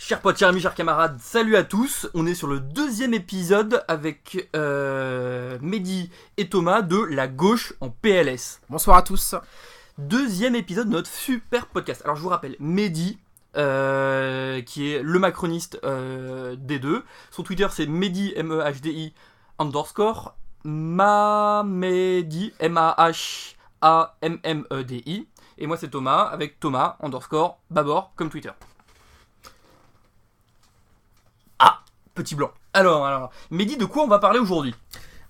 Chers potes, chers amis, chers camarades, salut à tous. On est sur le deuxième épisode avec Mehdi et Thomas de La Gauche en PLS. Bonsoir à tous. Deuxième épisode de notre super podcast. Alors je vous rappelle, Mehdi, qui est le macroniste des deux. Son Twitter c'est Mehdi, M-E-H-D-I, _ Mamedi, M-A-H-A-M-M-E-D-I. Et moi c'est Thomas, avec Thomas, _ Babor, comme Twitter. Petit blanc. Alors, Mehdi, de quoi on va parler aujourd'hui ?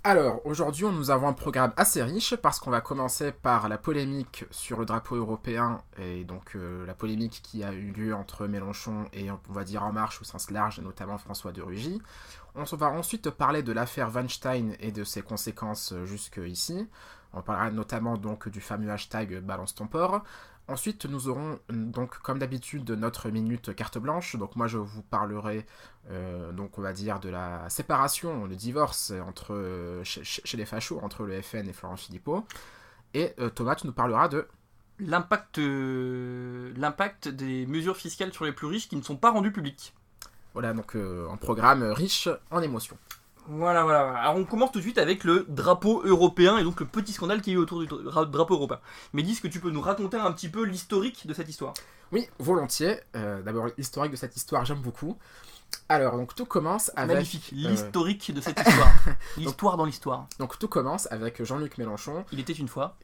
Alors, aujourd'hui, nous avons un programme assez riche parce qu'on va commencer par la polémique sur le drapeau européen et donc la polémique qui a eu lieu entre Mélenchon et, on va dire, En Marche au sens large, notamment François de Rugy. On va ensuite parler de l'affaire Weinstein et de ses conséquences jusqu'ici. On parlera notamment donc du fameux hashtag Balance ton port. Ensuite, nous aurons donc comme d'habitude notre minute carte blanche. Donc moi je vous parlerai donc on va dire de la séparation, le divorce chez les fachos entre le FN et Florent Philippot. Et Thomas, tu nous parleras de l'impact des mesures fiscales sur les plus riches qui ne sont pas rendues publiques. Voilà, donc un programme riche en émotions. Voilà. Alors on commence tout de suite avec le drapeau européen et donc le petit scandale qui est autour du drapeau européen. Mais dis, est-ce que tu peux nous raconter un petit peu l'historique de cette histoire ? Oui, volontiers. D'abord, l'historique de cette histoire, j'aime beaucoup. Alors, donc tout commence avec... Magnifique, l'historique de cette histoire. L'histoire dans l'histoire. Donc tout commence avec Jean-Luc Mélenchon. Il était une fois,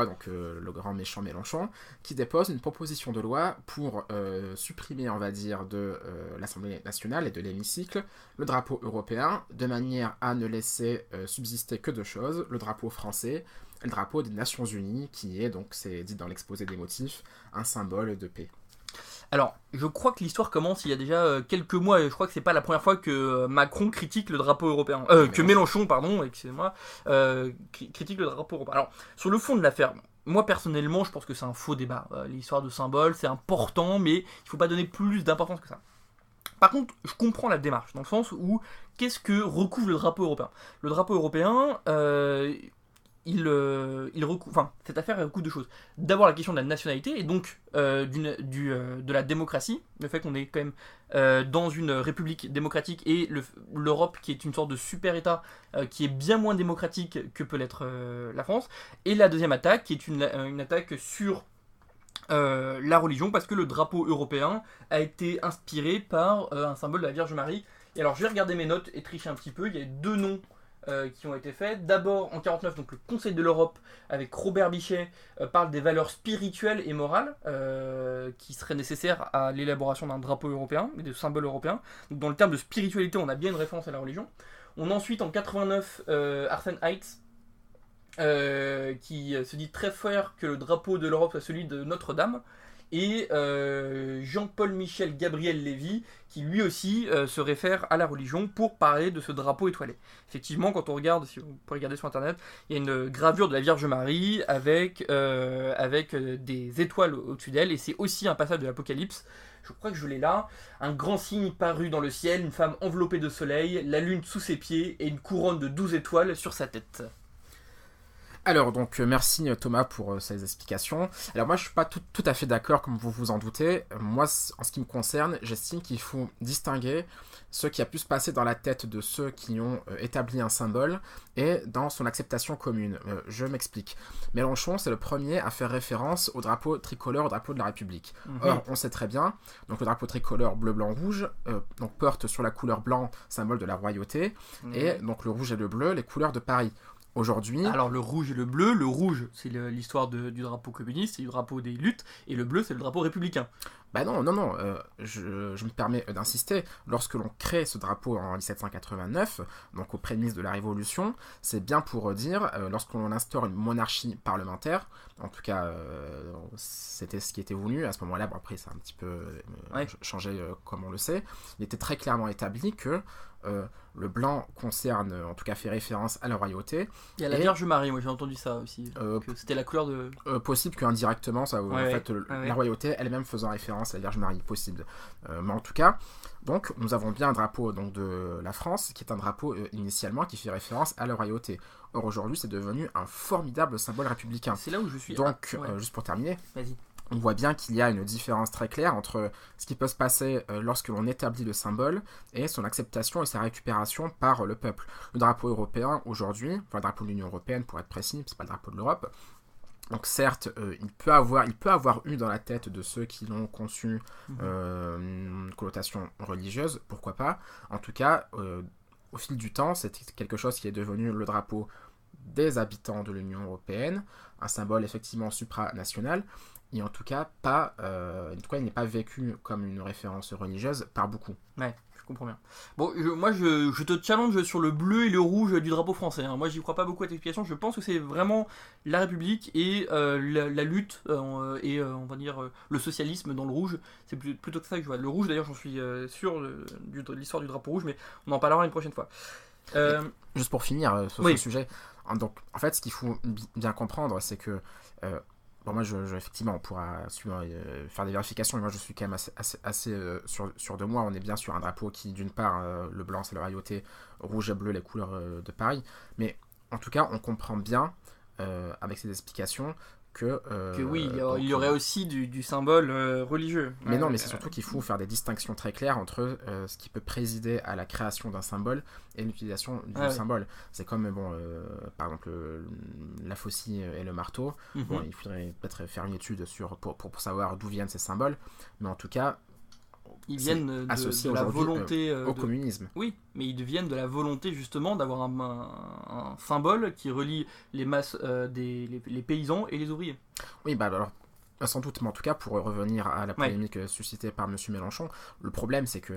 donc le grand méchant Mélenchon, qui dépose une proposition de loi pour supprimer, on va dire, de l'Assemblée nationale et de l'hémicycle le drapeau européen, de manière à ne laisser subsister que deux choses, le drapeau français et le drapeau des Nations Unies, qui est, donc c'est dit dans l'exposé des motifs, un symbole de paix. Alors, je crois que l'histoire commence il y a déjà quelques mois, et je crois que c'est pas la première fois que Macron critique le drapeau européen. Que Mélenchon, excusez-moi, critique le drapeau européen. Alors, sur le fond de l'affaire, moi personnellement, je pense que c'est un faux débat. L'histoire de symbole, c'est important, mais il faut pas donner plus d'importance que ça. Par contre, je comprends la démarche, dans le sens où, qu'est-ce que recouvre le drapeau européen ? Le drapeau européen... cette affaire recouvre deux choses. D'abord la question de la nationalité et donc de la démocratie, le fait qu'on est quand même dans une république démocratique et l'Europe qui est une sorte de super état qui est bien moins démocratique que peut l'être la France. Et la deuxième attaque qui est une attaque sur la religion, parce que le drapeau européen a été inspiré par un symbole de la Vierge Marie. Et alors je vais regarder mes notes et tricher un petit peu, il y a deux noms qui ont été faits. D'abord en 1949, donc le Conseil de l'Europe avec Robert Bichet parle des valeurs spirituelles et morales qui seraient nécessaires à l'élaboration d'un drapeau européen et de symboles européens. Donc dans le terme de spiritualité, on a bien une référence à la religion. On a ensuite en 89 Arsène Heitz qui se dit très fier que le drapeau de l'Europe soit celui de Notre-Dame. Et Jean-Paul Michel Gabriel Lévy, qui lui aussi se réfère à la religion pour parler de ce drapeau étoilé. Effectivement, quand on regarde, si vous pouvez regarder sur internet, il y a une gravure de la Vierge Marie avec des étoiles au-dessus d'elle, et c'est aussi un passage de l'Apocalypse. Je crois que je l'ai là. Un grand signe parut dans le ciel, une femme enveloppée de soleil, la lune sous ses pieds et une couronne de 12 étoiles sur sa tête. Alors donc merci Thomas pour ces explications. Alors moi je suis pas tout à fait d'accord comme vous vous en doutez. Moi en ce qui me concerne, j'estime qu'il faut distinguer ce qui a pu se passer dans la tête de ceux qui ont établi un symbole et dans son acceptation commune. Je m'explique. Mélenchon c'est le premier à faire référence au drapeau tricolore, au drapeau de la République. Or on sait très bien, donc le drapeau tricolore bleu blanc rouge donc porte sur la couleur blanc symbole de la royauté et donc le rouge et le bleu les couleurs de Paris. Aujourd'hui... Alors le rouge et le bleu, le rouge c'est l'histoire du drapeau communiste, c'est le drapeau des luttes, et le bleu c'est le drapeau républicain. Bah non, je me permets d'insister, lorsque l'on crée ce drapeau en 1789, donc aux prémices de la Révolution, c'est bien pour dire, lorsqu'on instaure une monarchie parlementaire, en tout cas c'était ce qui était voulu, à ce moment-là, bon après ça a un petit peu changé comme on le sait, il était très clairement établi que le blanc concerne, en tout cas fait référence à la royauté. Il y a la Vierge Marie, moi j'ai entendu ça aussi, que c'était la couleur de... possible qu'indirectement, la royauté elle-même faisant référence à la Vierge Marie, possible. Mais en tout cas, donc, nous avons bien un drapeau donc, de la France, qui est un drapeau initialement qui fait référence à la royauté. Or aujourd'hui, c'est devenu un formidable symbole républicain. C'est là où je suis... Donc, juste pour terminer... Vas-y. on voit bien qu'il y a une différence très claire entre ce qui peut se passer lorsque l'on établit le symbole et son acceptation et sa récupération par le peuple. Le drapeau européen aujourd'hui, enfin le drapeau de l'Union européenne pour être précis, c'est pas le drapeau de l'Europe. Donc certes, il peut avoir eu dans la tête de ceux qui l'ont conçu une connotation religieuse, pourquoi pas. En tout cas, au fil du temps, c'est quelque chose qui est devenu le drapeau des habitants de l'Union européenne, un symbole effectivement supranational, et en tout cas, il n'est pas vécu comme une référence religieuse par beaucoup. Ouais, je comprends bien. Bon, moi je te challenge sur le bleu et le rouge du drapeau français. Moi j'y crois pas beaucoup à cette explication. Je pense que c'est vraiment la République et la lutte et on va dire le socialisme dans le rouge. C'est plutôt que ça que je vois. Le rouge d'ailleurs, j'en suis sûr de l'histoire du drapeau rouge, mais on en parlera une prochaine fois. Juste pour finir sur ce sujet, donc en fait ce qu'il faut bien comprendre, c'est que moi, effectivement, on pourra faire des vérifications, mais moi, je suis quand même assez sûr de moi. On est bien sur un drapeau qui, d'une part, le blanc, c'est le royauté, rouge et bleu, les couleurs de Paris. Mais, en tout cas, on comprend bien, avec ces explications, que oui, il y aurait aussi du symbole religieux. Mais non, mais c'est surtout qu'il faut faire des distinctions très claires entre ce qui peut présider à la création d'un symbole et l'utilisation du symbole. C'est comme, par exemple, la faucille et le marteau. Bon, il faudrait peut-être faire une étude pour savoir d'où viennent ces symboles. Mais en tout cas, ils viennent de la volonté au communisme. Oui, mais ils viennent de la volonté justement d'avoir un symbole qui relie les masses les paysans et les ouvriers. Oui, alors sans doute, mais en tout cas pour revenir à la polémique suscitée par M. Mélenchon, le problème c'est que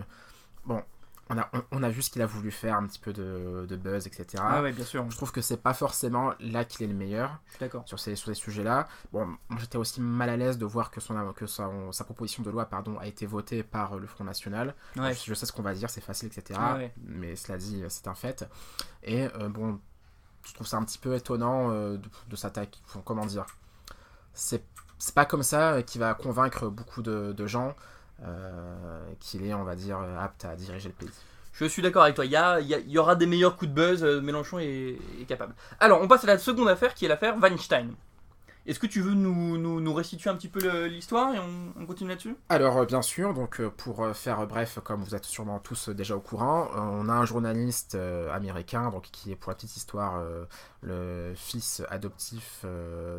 on a vu ce qu'il a voulu faire, un petit peu de buzz, etc. Ah ouais, bien sûr. Je trouve que c'est pas forcément là qu'il est le meilleur. Je suis d'accord. Sur ces sujets-là. Bon, moi j'étais aussi mal à l'aise de voir que sa proposition de loi a été votée par le Front National. Ouais. Je sais ce qu'on va dire, c'est facile, etc. Mais cela dit, c'est un fait. Et je trouve ça un petit peu étonnant de s'attaquer. Comment dire, c'est pas comme ça qu'il va convaincre beaucoup de gens. Qu'il est, on va dire, apte à diriger le pays. Je suis d'accord avec toi, il y aura des meilleurs coups de buzz, Mélenchon est capable. Alors, on passe à la seconde affaire qui est l'affaire Weinstein. Est-ce que tu veux nous restituer un petit peu l'histoire et on continue là-dessus ? Alors, bien sûr, donc pour faire bref, comme vous êtes sûrement tous déjà au courant, on a un journaliste américain donc, qui est, pour la petite histoire, le fils adoptif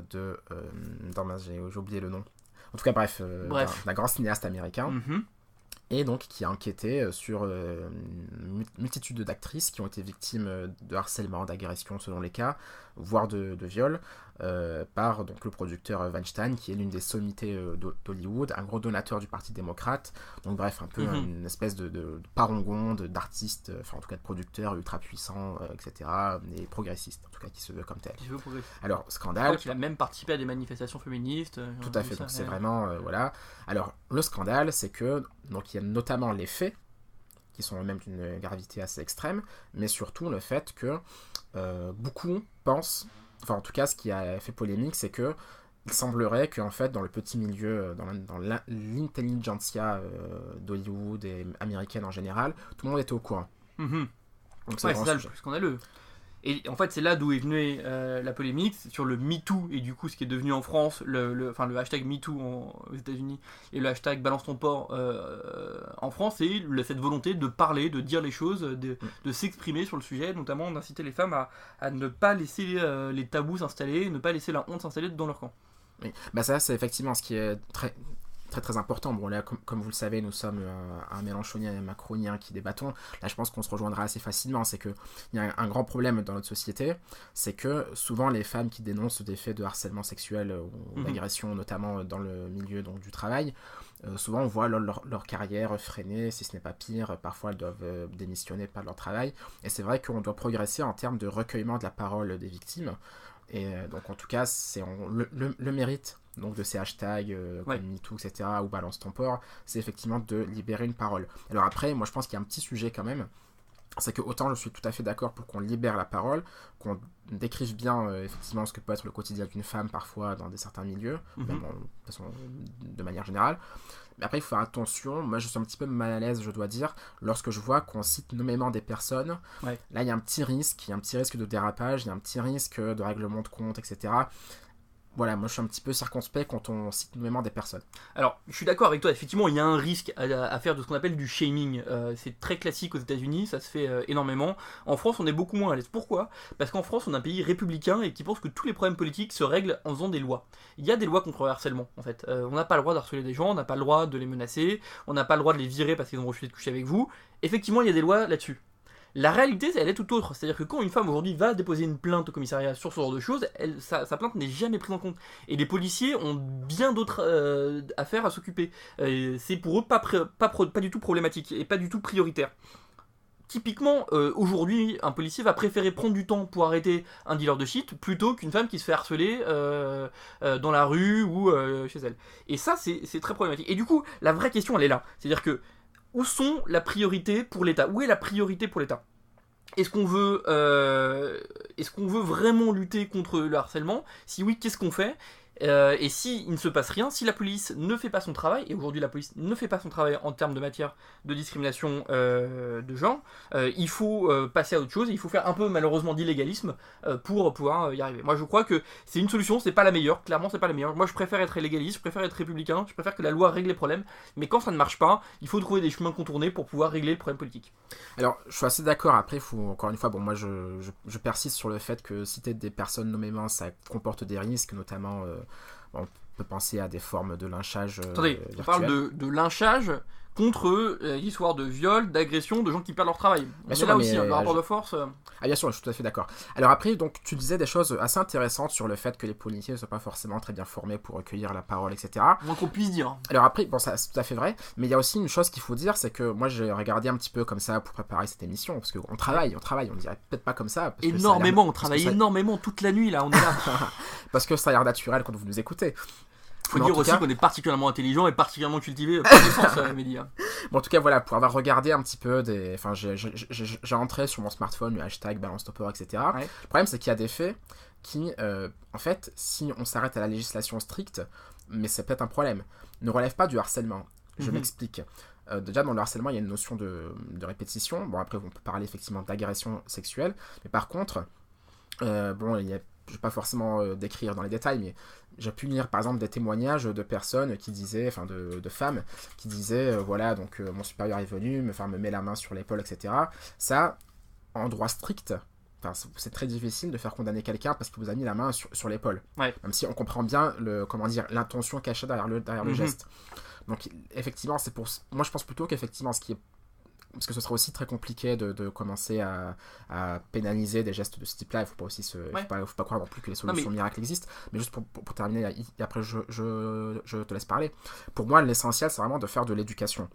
j'ai oublié le nom. En tout cas, bref. D'un grand cinéaste américain. Et donc qui a enquêté sur une multitude d'actrices qui ont été victimes de harcèlement, d'agression selon les cas, voire de viol, par donc, le producteur Weinstein, qui est l'une des sommités d'Hollywood, un gros donateur du Parti démocrate, donc bref, un peu une espèce de parangon d'artistes, enfin en tout cas de producteurs ultra puissants, etc., et progressistes, en tout cas qui se veut comme tel. Alors, scandale... Je crois qu'il a même participé à des manifestations féministes. Tout à fait, donc c'est vraiment... voilà. Alors, le scandale, c'est que donc il y a notamment les faits, qui sont eux-mêmes d'une gravité assez extrême, mais surtout le fait que beaucoup pensent, enfin en tout cas ce qui a fait polémique, c'est que il semblerait qu'en fait dans le petit milieu, dans l'intelligentsia d'Hollywood et américaine en général, tout le monde était au courant. Donc c'est ça le plus scandaleux. Et en fait, c'est là d'où est venue la polémique sur le MeToo et du coup, ce qui est devenu en France le hashtag MeToo aux États-Unis et le hashtag Balance ton porc en France, c'est cette volonté de parler, de dire les choses, de s'exprimer sur le sujet, notamment d'inciter les femmes à ne pas laisser les tabous s'installer, ne pas laisser la honte s'installer dans leur camp. Oui, ça c'est effectivement ce qui est très très très important. Bon là, comme vous le savez, nous sommes un mélenchonien et un macronien qui débattons. Là, je pense qu'on se rejoindra assez facilement. C'est qu'il y a un grand problème dans notre société, c'est que souvent les femmes qui dénoncent des faits de harcèlement sexuel ou d'agression, notamment dans le milieu donc, du travail, souvent on voit leur carrière freiner, si ce n'est pas pire. Parfois elles doivent démissionner par leur travail. Et c'est vrai qu'on doit progresser en termes de recueillement de la parole des victimes. Et donc en tout cas, c'est le mérite donc de ces hashtags comme MeToo, etc., ou Balance ton porc, c'est effectivement de libérer une parole. Alors après, moi je pense qu'il y a un petit sujet quand même, c'est que autant je suis tout à fait d'accord pour qu'on libère la parole, qu'on décrive bien effectivement ce que peut être le quotidien d'une femme parfois dans certains milieux, même de façon de manière générale. Mais après, il faut faire attention. Moi, je suis un petit peu mal à l'aise, je dois dire, lorsque je vois qu'on cite nommément des personnes. Là, il y a un petit risque de dérapage, il y a un petit risque de règlement de compte, etc. voilà, moi je suis un petit peu circonspect quand on cite nommément des personnes. Alors, je suis d'accord avec toi, effectivement, il y a un risque à faire de ce qu'on appelle du shaming. C'est très classique aux États-Unis, ça se fait énormément. En France, on est beaucoup moins à l'aise. Pourquoi ? Parce qu'en France, on est un pays républicain et qui pense que tous les problèmes politiques se règlent en faisant des lois. Il y a des lois contre le harcèlement, en fait. On n'a pas le droit d'harceler des gens, on n'a pas le droit de les menacer, on n'a pas le droit de les virer parce qu'ils ont refusé de coucher avec vous. Effectivement, il y a des lois là-dessus. La réalité, elle est tout autre. C'est-à-dire que quand une femme aujourd'hui va déposer une plainte au commissariat sur ce genre de choses, sa plainte n'est jamais prise en compte. Et les policiers ont bien d'autres affaires à s'occuper. C'est pour eux pas du tout problématique et pas du tout prioritaire. Typiquement, aujourd'hui, un policier va préférer prendre du temps pour arrêter un dealer de shit plutôt qu'une femme qui se fait harceler dans la rue ou chez elle. Et ça, c'est très problématique. Et du coup, la vraie question, elle est là. C'est-à-dire que où sont la priorité pour l'État ? Où est la priorité pour l'État ? Est-ce qu'on veut vraiment lutter contre le harcèlement ? Si oui, qu'est-ce qu'on fait ? Et s'il ne se passe rien, si la police ne fait pas son travail, et aujourd'hui la police ne fait pas son travail en termes de matière de discrimination de genre, il faut passer à autre chose, et il faut faire un peu malheureusement d'illégalisme pour pouvoir y arriver. Moi je crois que c'est une solution, c'est pas la meilleure, clairement c'est pas la meilleure. Moi je préfère être légaliste, je préfère être républicain, je préfère que la loi règle les problèmes, mais quand ça ne marche pas, il faut trouver des chemins contournés pour pouvoir régler le problème politique. Alors je suis assez d'accord, après faut encore une fois, bon moi je persiste sur le fait que citer des personnes nommément ça comporte des risques, notamment on peut penser à des formes de lynchage Attendez, on parle de lynchage contre l'histoire de viol, d'agression, de gens qui perdent leur travail. Mais là aussi, le rapport de force... Ah bien sûr, je suis tout à fait d'accord. Alors après, donc, tu disais des choses assez intéressantes sur le fait que les policiers ne soient pas forcément très bien formés pour recueillir la parole, etc. Moins qu'on puisse dire. Alors après, bon, ça c'est tout à fait vrai, mais il y a aussi une chose qu'il faut dire, c'est que moi j'ai regardé un petit peu comme ça pour préparer cette émission, parce qu'on travaille, on dirait peut-être pas comme ça. Parce énormément, on travaille énormément toute la nuit, là, on est là. Parce que ça a l'air naturel quand vous nous écoutez. Faut dire aussi qu'on est particulièrement intelligent et particulièrement cultivé par les sens, médias. Bon, en tout cas, voilà, pour avoir regardé un petit peu des... Enfin, j'ai entré sur mon smartphone le hashtag Balance Topper, etc. Ouais. Le problème, c'est qu'il y a des faits qui, en fait, si on s'arrête à la législation stricte, mais c'est peut-être un problème, ne relèvent pas du harcèlement. Je m'explique. Déjà, dans le harcèlement, il y a une notion de répétition. Bon, après, on peut parler effectivement d'agression sexuelle. Mais par contre, bon, il y a... Je ne vais pas forcément décrire dans les détails, mais j'ai pu lire par exemple des témoignages de personnes qui disaient, enfin de femmes, qui disaient, voilà, donc mon supérieur est venu, me met la main sur l'épaule, etc. Ça, en droit strict, c'est très difficile de faire condamner quelqu'un parce qu'il vous a mis la main sur l'épaule. Ouais. Même si on comprend bien l'intention cachée derrière le geste. Donc effectivement, moi je pense plutôt qu'effectivement ce qui est... Parce que ce serait aussi très compliqué de commencer à pénaliser des gestes de ce type-là. Il ne faut pas aussi faut pas croire non plus que les solutions miracles existent. Mais juste pour terminer, et après je te laisse parler. Pour moi, l'essentiel, c'est vraiment de faire de l'éducation.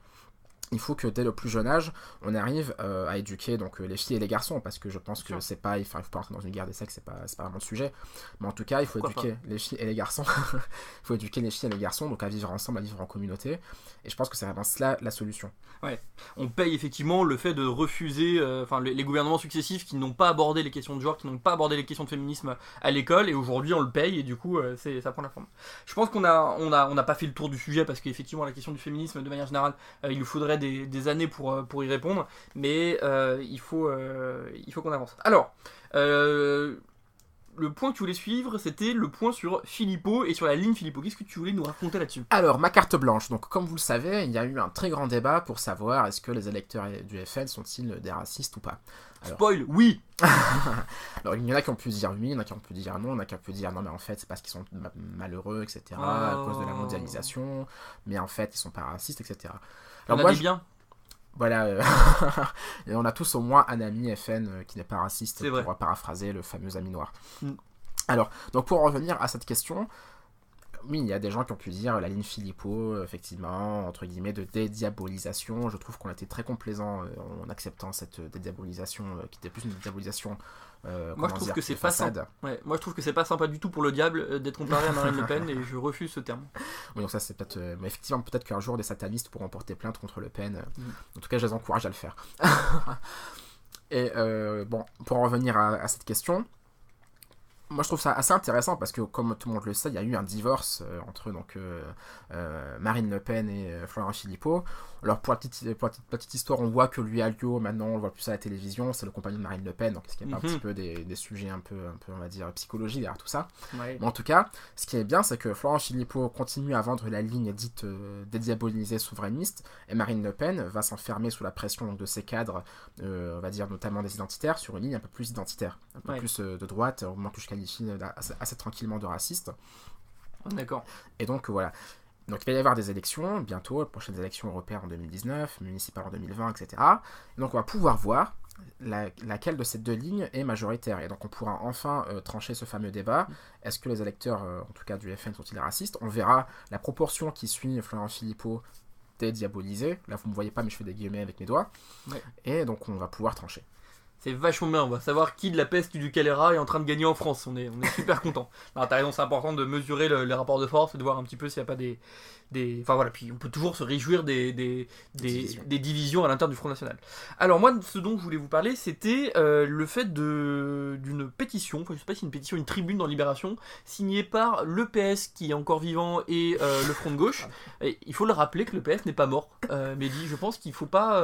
Il faut que dès le plus jeune âge, on arrive à éduquer donc les filles et les garçons, parce que je pense que c'est pas, il faut pas entrer dans une guerre des sexes, c'est pas vraiment le sujet. Mais en tout cas, il faut éduquer les filles et les garçons. Il faut éduquer les filles et les garçons, donc à vivre ensemble, à vivre en communauté. Et je pense que c'est vraiment cela la solution. Ouais. On paye effectivement le fait de refuser, les gouvernements successifs qui n'ont pas abordé les questions de genre, qui n'ont pas abordé les questions de féminisme à l'école, et aujourd'hui on le paye, et du coup ça prend la forme. Je pense qu'on n'a pas fait le tour du sujet, parce qu'effectivement la question du féminisme, de manière générale, il nous faudrait des années pour y répondre, mais il faut qu'on avance. Alors, le point que tu voulais suivre, c'était le point sur Philippot et sur la ligne Philippot. Qu'est-ce que tu voulais nous raconter là-dessus ? Alors, ma carte blanche. Donc, comme vous le savez, il y a eu un très grand débat pour savoir est-ce que les électeurs du FN sont-ils des racistes ou pas. Alors... Spoil, oui. Alors, il y en a qui ont pu dire oui, il y en a qui ont pu dire non, il y en a qui ont pu dire non, mais en fait, c'est parce qu'ils sont malheureux, etc., à cause de la mondialisation, mais en fait, ils sont pas racistes, etc. Alors, moi, bien. Voilà, et on a tous au moins un ami FN qui n'est pas raciste, pour paraphraser le fameux ami noir. Alors, donc pour en revenir à cette question, oui, il y a des gens qui ont pu dire la ligne Philippot, effectivement, entre guillemets, de dédiabolisation. Je trouve qu'on a été très complaisant en acceptant cette dédiabolisation, qui était plus une dédiabolisation. Moi je trouve que c'est pas sympa. Ouais, moi je trouve que c'est pas sympa du tout pour le diable d'être comparé à Marine Le Pen, et je refuse ce terme. Oui, donc ça c'est peut-être, mais effectivement peut-être qu'un jour des satanistes pourront porter plainte contre Le Pen. En tout cas, je les encourage à le faire. Et bon, pour en revenir à cette question, moi je trouve ça assez intéressant parce que comme tout le monde le sait, il y a eu un divorce entre Marine Le Pen et Florent Philippot. Alors pour la petite histoire, on voit que lui Alliot, maintenant on le voit plus à la télévision, c'est le compagnon de Marine Le Pen, donc est-ce qu'il n'y a pas un petit peu des sujets un peu on va dire psychologiques derrière tout ça. Ouais. Mais en tout cas, ce qui est bien, c'est que Florent Philippot continue à vendre la ligne dite dédiabolisée souverainiste, et Marine Le Pen va s'enfermer sous la pression donc, de ses cadres, on va dire notamment des identitaires, sur une ligne un peu plus identitaire, un peu plus de droite, au moment que je qualifie assez tranquillement de raciste. D'accord. Et donc voilà. Donc il va y avoir des élections bientôt, les prochaines élections européennes en 2019, municipales en 2020, etc. Et donc on va pouvoir voir laquelle de ces deux lignes est majoritaire. Et donc on pourra enfin trancher ce fameux débat. Est-ce que les électeurs, en tout cas du FN, sont-ils racistes? On verra la proportion qui suit Florent Philippot dédiabolisé. Là vous ne me voyez pas mais je fais des guillemets avec mes doigts. Ouais. Et donc on va pouvoir trancher. C'est vachement bien, on va savoir qui de la peste du Calera est en train de gagner en France, on est super content. T'as raison, c'est important de mesurer les rapports de force et de voir un petit peu s'il n'y a pas des... Enfin voilà, puis on peut toujours se réjouir des divisions à l'intérieur du Front National. Alors moi, ce dont je voulais vous parler, c'était le fait d'une pétition, enfin je sais pas si une pétition, une tribune dans Libération, signée par le PS qui est encore vivant et le Front de Gauche. Et il faut le rappeler que le PS n'est pas mort, Mehdi, je pense qu'il faut pas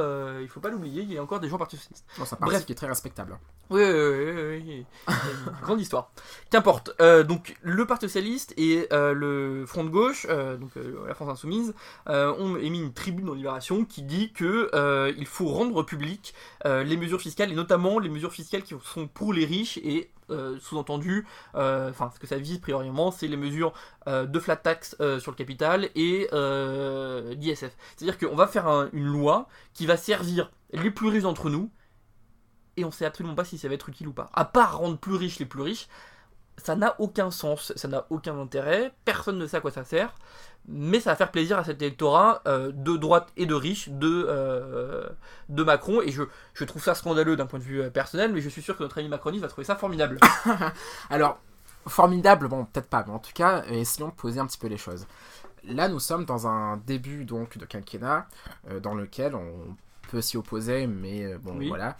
l'oublier, il y a encore des gens partis socialistes. Non, c'est un parti qui est très respectable. Oui. Grande histoire. Qu'importe. Donc le Parti Socialiste et le Front de Gauche, donc la France Insoumise, ont émis une tribune dans Libération qui dit que il faut rendre public les mesures fiscales et notamment les mesures fiscales qui sont pour les riches et sous-entendu, ce que ça vise prioritairement, c'est les mesures de flat tax sur le capital et d'ISF. C'est-à-dire qu'on va faire une loi qui va servir les plus riches d'entre nous. Et on sait absolument pas si ça va être utile ou pas. À part rendre plus riches les plus riches, ça n'a aucun sens, ça n'a aucun intérêt, personne ne sait à quoi ça sert, mais ça va faire plaisir à cet électorat de droite et de riche de Macron, et je trouve ça scandaleux d'un point de vue personnel, mais je suis sûr que notre ami macroniste va trouver ça formidable. Alors, formidable, bon, peut-être pas, mais en tout cas, essayons de poser un petit peu les choses. Là, nous sommes dans un début donc de quinquennat, dans lequel on peut s'y opposer, mais bon, oui. Voilà.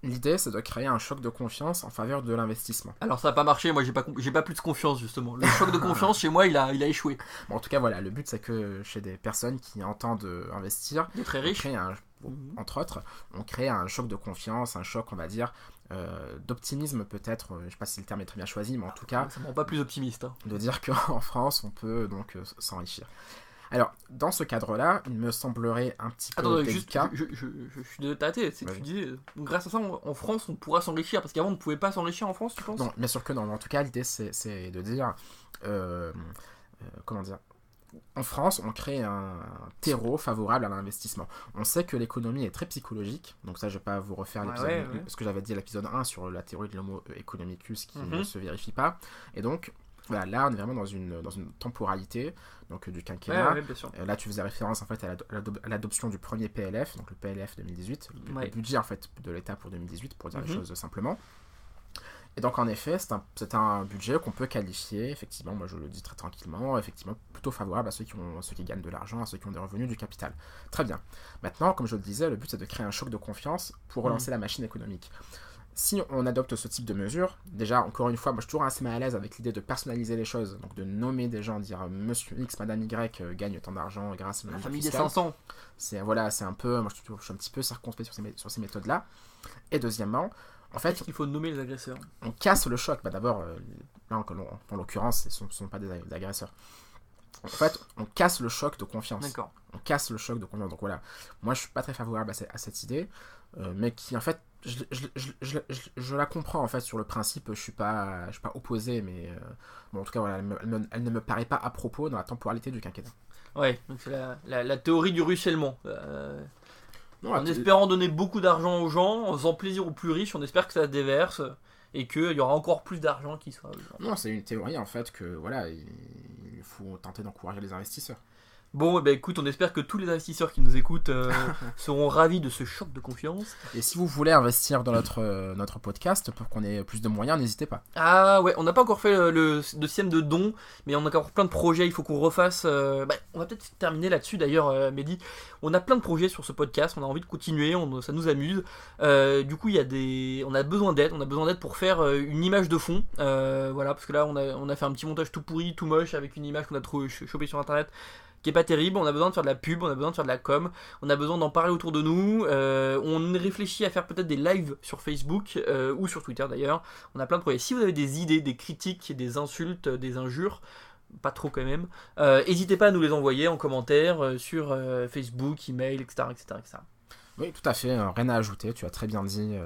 L'idée, c'est de créer un choc de confiance en faveur de l'investissement. Alors ça n'a pas marché, moi j'ai pas plus de confiance justement. Le choc de confiance chez moi il a échoué. Bon, en tout cas voilà, le but c'est que chez des personnes qui entendent investir, des très riches, entre autres, on crée un choc de confiance, un choc on va dire d'optimisme peut-être, je sais pas si le terme est très bien choisi, mais en tout cas... Ça me rend pas plus optimiste. Hein. De dire qu'en France on peut donc s'enrichir. Alors, dans ce cadre-là, il me semblerait un petit peu délicat. Je suis de tâter. Tu disais, grâce à ça, en France, on pourra s'enrichir. Parce qu'avant, on ne pouvait pas s'enrichir en France, tu penses? Non, bien sûr que non. Mais en tout cas, l'idée, c'est de dire... comment dire? En France, on crée un terreau favorable à l'investissement. On sait que l'économie est très psychologique. Donc ça, je ne vais pas vous refaire l'épisode... Ce que j'avais dit à l'épisode 1 sur la théorie de l'homo economicus qui ne se vérifie pas. Et donc... Voilà, là, on est vraiment dans une temporalité donc, du quinquennat. Ouais, bien sûr. Là, tu faisais référence en fait, à l'adoption du premier PLF, donc le PLF 2018, le budget en fait, de l'État pour 2018, pour dire les choses simplement. Et donc, en effet, c'est un budget qu'on peut qualifier, effectivement, moi je le dis très tranquillement, effectivement, plutôt favorable à ceux qui gagnent de l'argent, à ceux qui ont des revenus du capital. Très bien. Maintenant, comme je le disais, le but, c'est de créer un choc de confiance pour relancer la machine économique. Si on adopte ce type de mesures, déjà, encore une fois, moi je suis toujours assez mal à l'aise avec l'idée de personnaliser les choses, donc de nommer des gens, dire Monsieur X, Madame Y gagne tant d'argent grâce à la famille des 500. C'est un peu, moi je suis un petit peu circonspect sur ces méthodes-là. Et deuxièmement, en fait, il faut nommer les agresseurs. On casse le choc. D'abord, là en l'occurrence, ce ne sont pas des agresseurs. En fait, on casse le choc de confiance. D'accord. On casse le choc de confiance. Donc voilà, moi je suis pas très favorable à cette idée, mais qui en fait, je la comprends en fait sur le principe. Je suis pas opposé, mais bon, en tout cas voilà, elle ne me paraît pas à propos dans la temporalité du quinquennat. Ouais, donc c'est la théorie du ruissellement. En espérant donner beaucoup d'argent aux gens, en faisant plaisir aux plus riches, on espère que ça se déverse et qu'il y aura encore plus d'argent qui soit. Non, c'est une théorie en fait que voilà, il faut tenter d'encourager les investisseurs. Bon, écoute, on espère que tous les investisseurs qui nous écoutent seront ravis de ce choc de confiance. Et si vous voulez investir dans notre podcast pour qu'on ait plus de moyens, n'hésitez pas. Ah ouais, on n'a pas encore fait le deuxième de dons, mais on a encore plein de projets, il faut qu'on refasse. On va peut-être terminer là-dessus d'ailleurs, Mehdi. On a plein de projets sur ce podcast, on a envie de continuer, ça nous amuse. Du coup, on a besoin d'aide pour faire une image de fond. Voilà, parce que là, on a fait un petit montage tout pourri, tout moche, avec une image qu'on a chopée sur internet, qui est pas terrible. On a besoin de faire de la pub, on a besoin de faire de la com, on a besoin d'en parler autour de nous. On réfléchit à faire peut-être des lives sur Facebook ou sur Twitter d'ailleurs. On a plein de projets. Si vous avez des idées, des critiques, des insultes, des injures, pas trop quand même, n'hésitez pas à nous les envoyer en commentaire sur Facebook, email, etc., etc., etc. Oui, tout à fait, rien à ajouter, tu as très bien dit,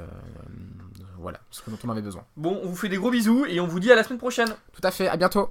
voilà, ce dont on avait besoin. Bon, on vous fait des gros bisous et on vous dit à la semaine prochaine. Tout à fait, à bientôt.